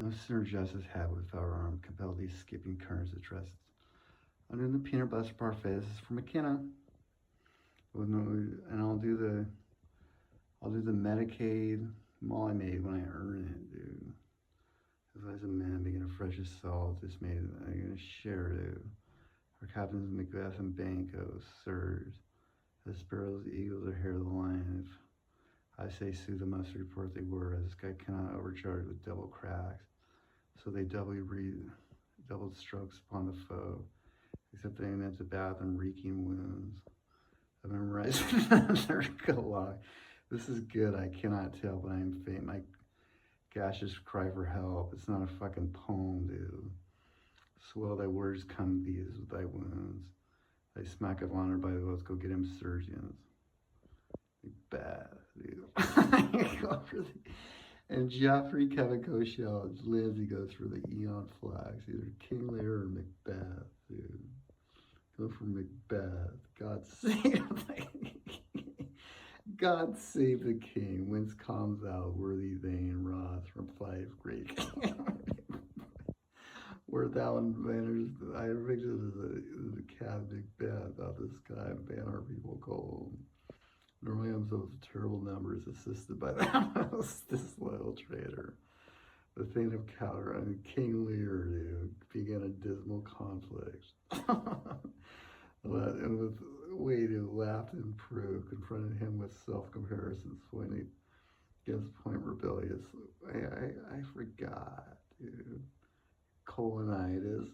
No sooner justice had with foul arm compelled these skipping currents of trust. I'm doing the peanut butter parfait. This is for McKenna. And I'll do the Medicaid Molly made when I earn it, dude. If I was a man being a fresh as salt, this made I'm gonna share it. Our captains Macbeth and Banco, sirs. The sparrows, the eagles, the hare, the lion. If I say sue, the must report they were, as this guy cannot overcharge with double cracks. So they doubled strokes upon the foe, except they meant to bath and reeking wounds. I memorized another lie. This is good, I cannot tell, but I am faint. My gaseous cry for help. It's not a fucking poem, dude. Swell thy words come thee as with thy wounds. Thy smack of honor by the let's go get him surgeons. Bad, dude. And Joffrey, Kevin Cochell, Lindsay goes for the Eon flags. Either King Lear or Macbeth, dude. Go for Macbeth. God save God save the king. Whence comes thou, worthy Thane Ross, from Five Great. Where thou inventors, I pictured as a cat Macbeth out the sky and ban our people cold. Nor am those terrible numbers assisted by the most disloyal traitor. The Thane of Cowder and King Lear, dude, began a dismal conflict. And with Wade, who laughed and proved, confronted him with self-comparison, pointing against Point Rebellious. I forgot, dude. Colonitis.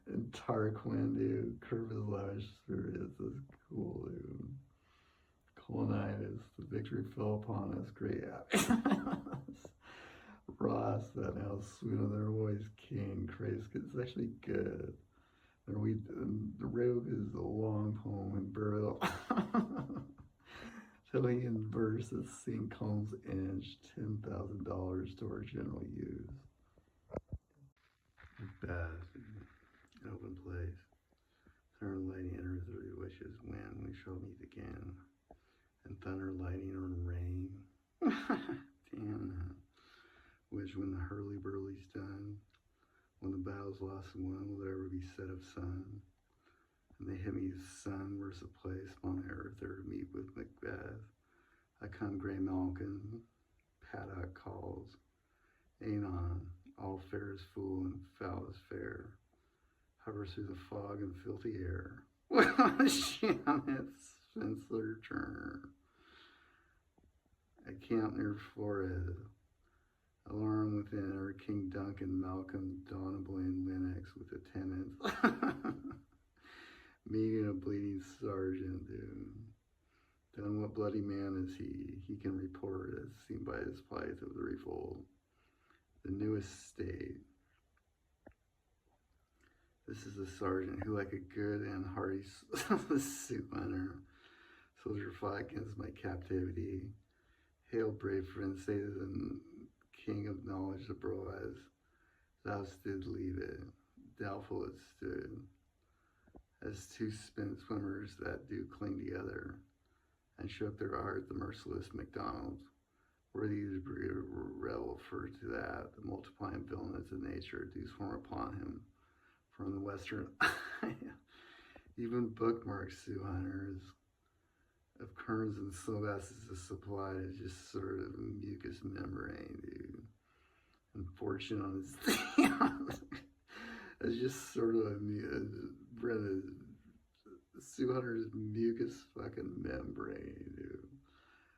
And Tarquin, dude. Curve his lavish spirits is cool, dude. Colonitis. The victory fell upon us. Great Ross, that now sweet on their voice, king. Crazy. It's actually good. And the rogue is a long poem and burial. So he in verses St. Combs inch $10,000 to our general use. Macbeth, an open place. Thunder lightning enters the wishes when we shall meet again. And thunder, lightning, or rain. Damn that. Which when the hurly-burly's done, when the battle's lost and won, will there ever be said of sun? And they hit me, sun, where's the place upon earth there to meet with Macbeth? I come, grey Malkin, paddock calls, Anon, all fair is fool and foul is fair, hovers through the fog and filthy air. Shannon, Spencer Turner, at camp near Flores, alarm within are King Duncan, Malcolm, Donable, and Lennox with attendants. Meeting a bleeding sergeant, dude. Then what bloody man is he? He can report as seen by his plight of the revolt. The newest state. This is a sergeant who, like a good and hearty suit hunter, soldier fought against my captivity. Hail, brave friend, say to the king of knowledge abroad, thou did leave it, doubtful it stood, as two spent swimmers that do cling together, and shook their heart the merciless MacDonalds, worthy to be revel for to that, the multiplying villains of nature do swarm upon him from the western even bookmark Sioux hunters of kerns and sylvesters is supplied as just sort of a mucous membrane, dude. And fortune on his it's just sort of a Sioux hunter's mucous fucking membrane, dude.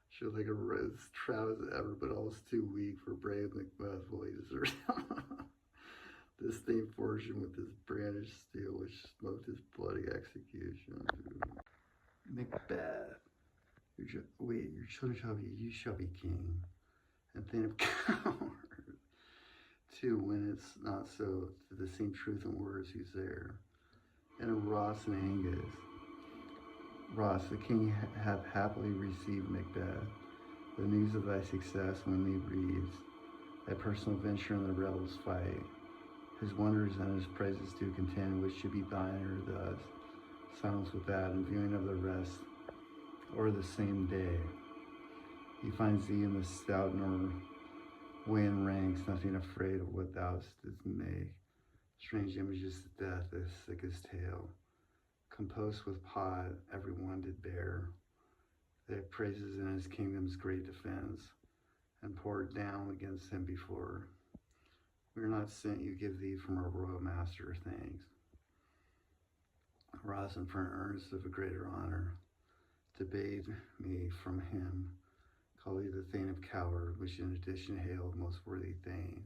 Shows like a rose Travis ever, but almost too weak for brave Macbeth will he deserve. This same fortune with his brandished steel, which smoked his bloody execution, dude. Macbeth. Your children shall be, you shall be king. And think of coward. Too, when it's not so, to the same truth and words who's there. And a Ross and Angus. Ross, the king hath happily received Macbeth. The news of thy success when thee breathes. Thy personal venture in the rebels' fight. His wonders and his praises do contend, which should be thine or thus. Silence with that, and viewing of the rest, or the same day. He finds thee in the stout nor Way in ranks, nothing afraid of what thou didst make. Strange images of death, as sick as tale. Composed with pot, every one did bear. They praises in his kingdom's great defense, and poured down against him before. We are not sent, you give thee from our royal master thanks. Rosin for an earnest of a greater honor, to bathe me from him, call thee the Thane of Coward, which in addition hailed most worthy Thane.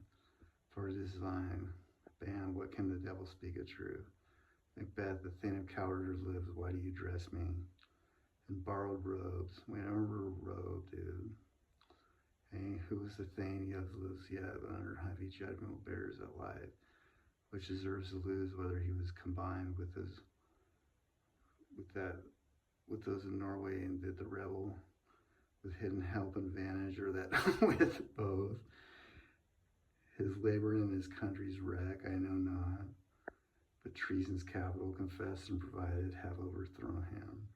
For it is thine, ban, what can the devil speak of true? Macbeth, the Thane of Coward lives, why do you dress me in borrowed robes? We never robe, dude. And who is the Thane, yet lives yet under heavy judgment bears that life, which deserves to lose, whether he was combined with those in Norway and did the rebel with hidden help and advantage, or that with both. His labor in his country's wreck, I know not, but treason's capital confessed and provided have overthrown him.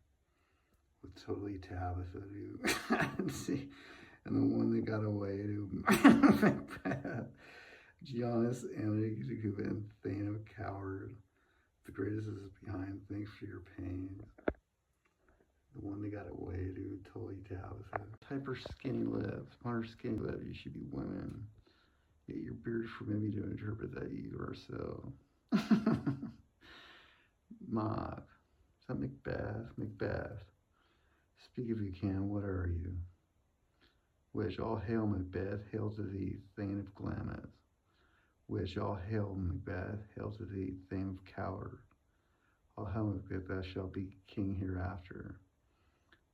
With totally Tabitha, who, see, and the one that got away to Macbeth, Giannis Antigu and Thane of Coward. The greatest is behind, thanks for your pain. The one that got away to totally Tabitha. Type her skinny lips. On her skinny lips, you should be women. Yet your beard for maybe to interpret that you are so. Mock. Is that Macbeth? Macbeth. Speak if you can, what are you? Which all hail Macbeth, hail to thee, Thane of Glamis. Which all hail Macbeth, hail to thee, Thane of Coward. All hail Macbeth, thou shalt be king hereafter.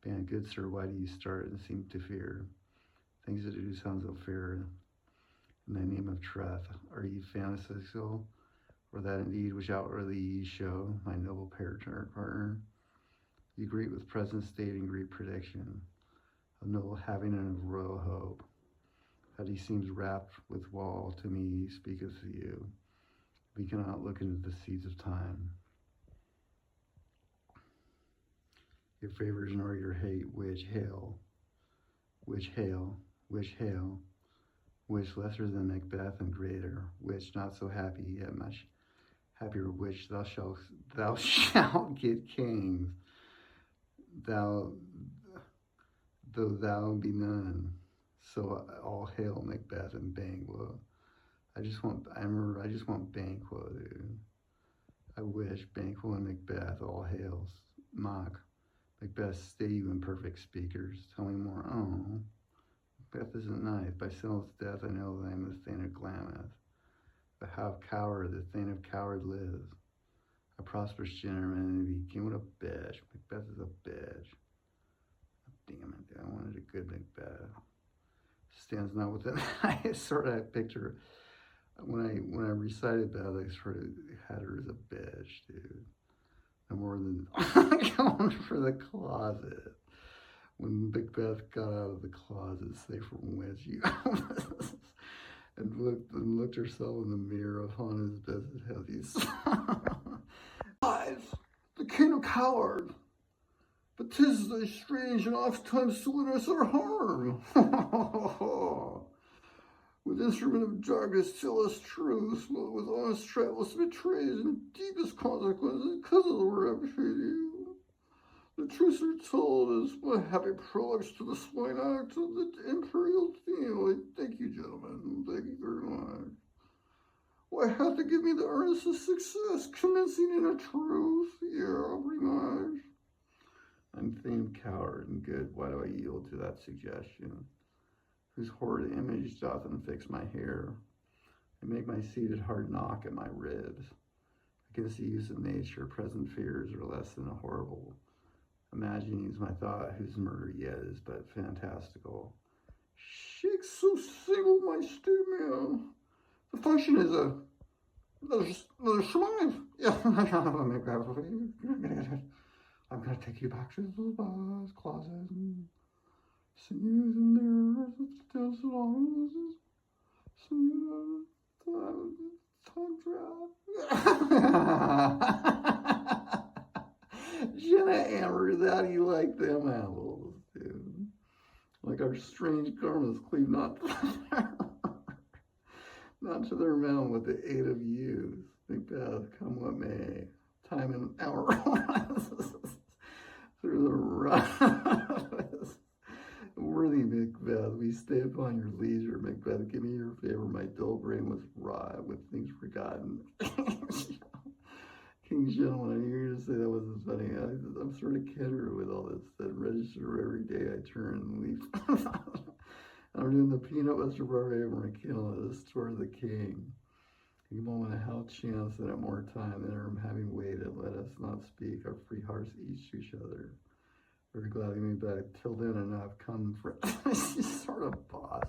Ban, good sir, why do you start and seem to fear? Things that do sound so fair. In thy name of truth, are ye fantastical, or that indeed which outwardly ye show, my noble partner? You greet with present state and great prediction, of noble having and of royal hope, that he seems wrapped with woe to me, he speaketh to you. We cannot look into the seeds of time. Your favors nor your hate, which hail, which hail, which hail, which lesser than Macbeth and greater, which not so happy, yet much happier, which thou shalt get kings, though thou be none. So all hail Macbeth and Banquo. I just want Banquo, dude. I wish Banquo and Macbeth all hails. Mock. Macbeth, stay you imperfect speakers. Tell me more. Oh, Macbeth isn't nice. By Sinel's death, I know that I am the Thane of Glamis. But how coward, the Thane of Coward lives. A prosperous gentleman and became what a bitch. Macbeth is a bitch. Damn it, dude. I wanted a good Macbeth. Stands not within. I sort of picture when I recited that, I sort of had her as a bitch, dude. No more than going for the closet. When Macbeth got out of the closet, safe from which he and looked herself in the mirror upon his bed and had these eyes, the king of coward. But 'tis thy strange and oft-times sweetness or harm. With instrument of darkness tell us truth, but with honest travels betrays in deepest consequences because of the rapidity. The truths are told as my happy prologues to the swine act of the imperial theme. Thank you, gentlemen. Thank you very much. Why have to give me the earnest of success, commencing in a truth? Yeah, pretty much. I'm Thane Coward and good. Why do I yield to that suggestion? Whose horrid image doth unfix my hair, and make my seated hard knock at my ribs. Against the use of nature, present fears are less than a horrible. Imaginings my thought, whose murder yet is but fantastical. Shakes so single my stomach. The function is another surmise. Yeah, I'm gonna take you back to the closet and sing you in there. Dance along. Sing you time trap. Jenna Amber, how do you like them apples, dude? Like our strange garments cleave not together. not to their realm with the aid of youth. Macbeth, come what may, time and hour through the rough. Worthy Macbeth, we stay upon your leisure. Macbeth, give me your favor. My dull brain was wrought with things forgotten. King's gentleman, you're going to say that wasn't funny. I'm sort of kidder with all this. That register every day I turn and leave. I'm doing the peanut butter parfait over my kennel at the store of the king. You moment a how chance that at more time than I'm having waited. Let us not speak our free hearts each to each other. Very glad to be back. Till then, and I've come for sort of bossy.